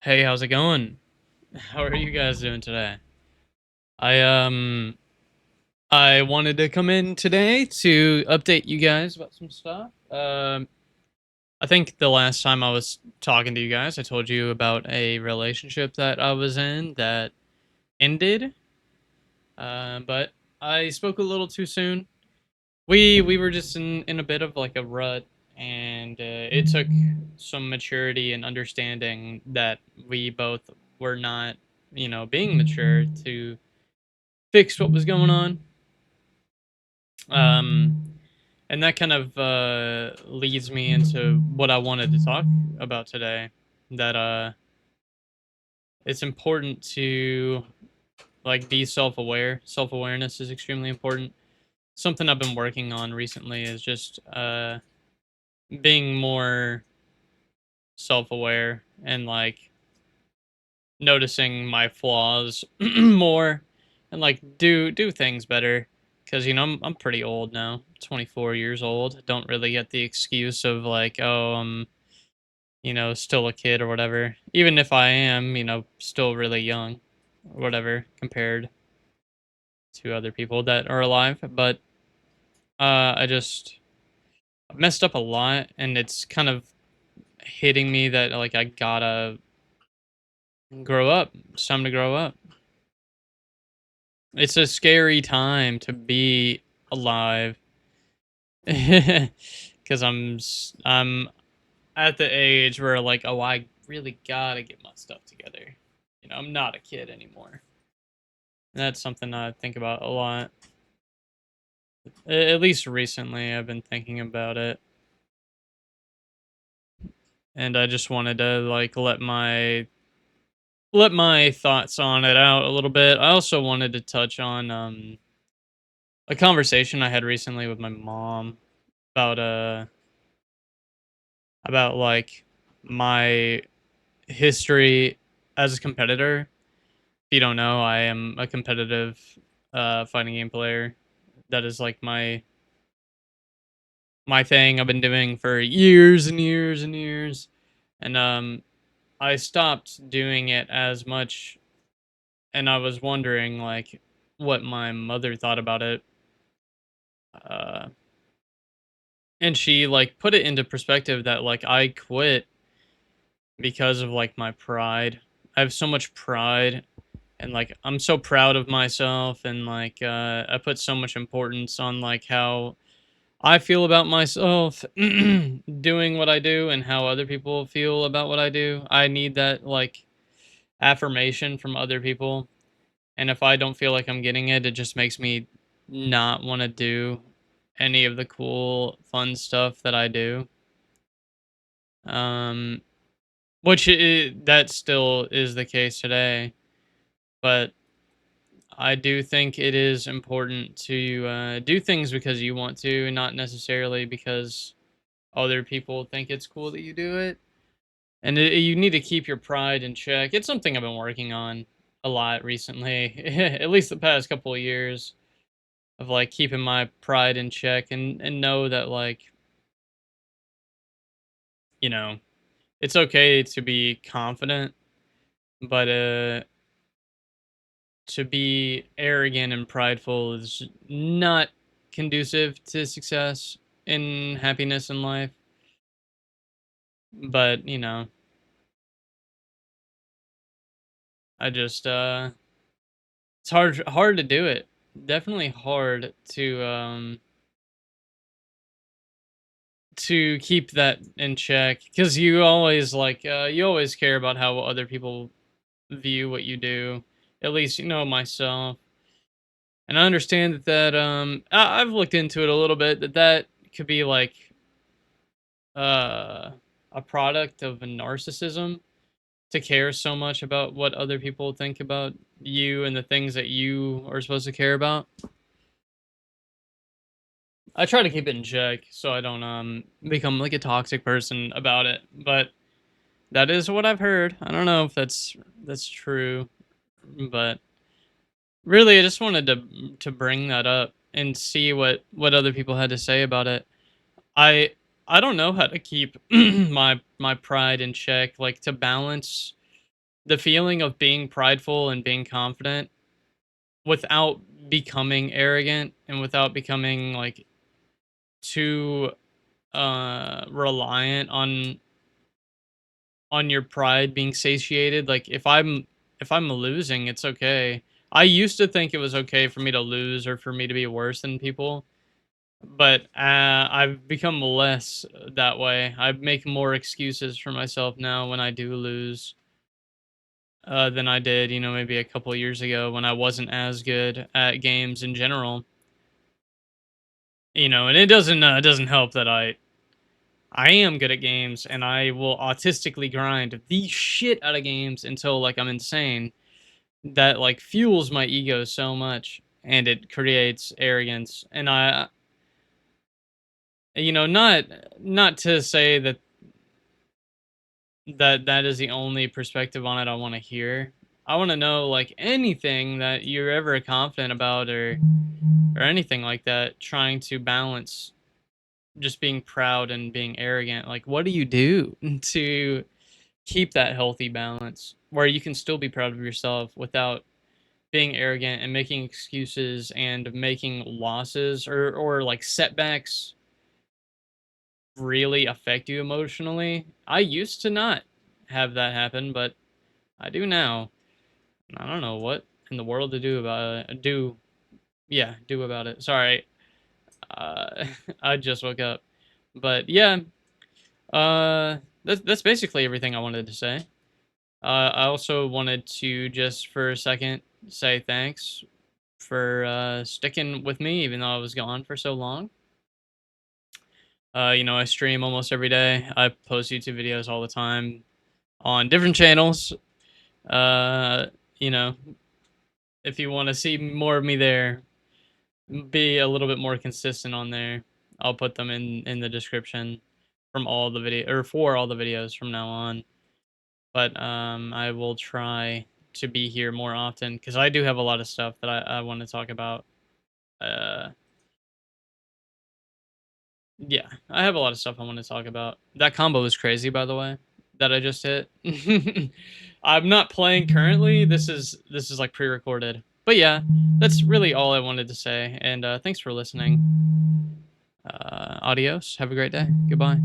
Hey, how's it going? How are you guys doing today? I um I wanted to come in today to update you guys about some stuff. I think the last time I was talking to you guys, I told you about a relationship that I was in that ended. But I spoke a little too soon. We were just in a bit of like a rut, and it took some maturity and understanding that we both were not, being mature to fix what was going on. Um, and that kind of leads me into what I wanted to talk about today. That it's important to like be self-aware. Self-awareness is extremely important. Something I've been working on recently is just being more self-aware and like noticing my flaws more and like do things better because I'm pretty old now, 24 years old. Don't really get the excuse of like, oh, I'm still a kid or whatever, even if I am, still really young or whatever compared to other people that are alive. But I just messed up a lot, and it's kind of hitting me that like I gotta grow up. It's time to grow up. It's a scary time to be alive because I'm at the age where like, oh, I really gotta get my stuff together. I'm not a kid anymore. And that's something I think about a lot. At least recently, I've been thinking about it, and I just wanted to like let my thoughts on it out a little bit. I also wanted to touch on a conversation I had recently with my mom about like my history as a competitor. If you don't know, I am a competitive fighting game player. That is like my thing I've been doing for years and years and years. And I stopped doing it as much, and I was wondering like what my mother thought about it. Uh and she like put it into perspective that like I quit because of like my pride. I have so much pride, and like I'm so proud of myself, and like I put so much importance on like how I feel about myself doing what I do and how other people feel about what I do. I need that like affirmation from other people, and if I don't feel like I'm getting it, it just makes me not want to do any of the cool fun stuff that I do. um that still is the case today, but I do think it is important to do things because you want to, not necessarily because other people think it's cool that you do it. And you need to keep your pride in check. It's something I've been working on a lot recently, at least the past couple of years, of like keeping my pride in check and know that like you know it's okay to be confident, but to be arrogant and prideful is not conducive to success and happiness in life. But, I just it's hard to do it. Definitely hard to keep that in check cuz you always care about how other people view what you do. At least myself. And I understand I've looked into it a little bit, that could be like uh, a product of a narcissism to care so much about what other people think about you and the things that you are supposed to care about. I try to keep it in check so I don't become like a toxic person about it, but that is what I've heard. I don't know if that's true, but really I just wanted to bring that up and see what other people had to say about it. I I don't know how to keep my pride in check, like to balance. the feeling of being prideful and being confident without becoming arrogant and without becoming like too reliant on your pride being satiated. Like if I'm losing, it's okay. I used to think it was okay for me to lose or for me to be worse than people, but I've become less that way. I make more excuses for myself now when I do lose than I did, maybe a couple years ago when I wasn't as good at games in general. And it doesn't help that I am good at games and I will autistically grind the shit out of games until like I'm insane. That like fuels my ego so much and it creates arrogance. And not to say that is the only perspective on it I want to hear. I want to know like anything that you're ever confident about or anything like that, trying to balance just being proud and being arrogant. Like what do you do to keep that healthy balance where you can still be proud of yourself without being arrogant and making excuses and making losses or like setbacks really affect you emotionally? I used to not have that happen, but I do now. I don't know what in the world to do about it. Do about it. Sorry. I just woke up. But yeah, that's basically everything I wanted to say. I also wanted to just for a second say thanks for sticking with me even though I was gone for so long. I stream almost every day. I post YouTube videos all the time on different channels. Uh, you know, if you want to see more of me there, be a little bit more consistent on there. I'll put them in the description from all the video or for all the videos from now on. But I will try to be here more often because I do have a lot of stuff that I want to talk about. Uh, yeah, I have a lot of stuff I want to talk about. That combo is crazy, by the way, that I just hit. I'm not playing currently. This is like pre-recorded. But yeah, that's really all I wanted to say. And thanks for listening. Adios. Have a great day. Goodbye.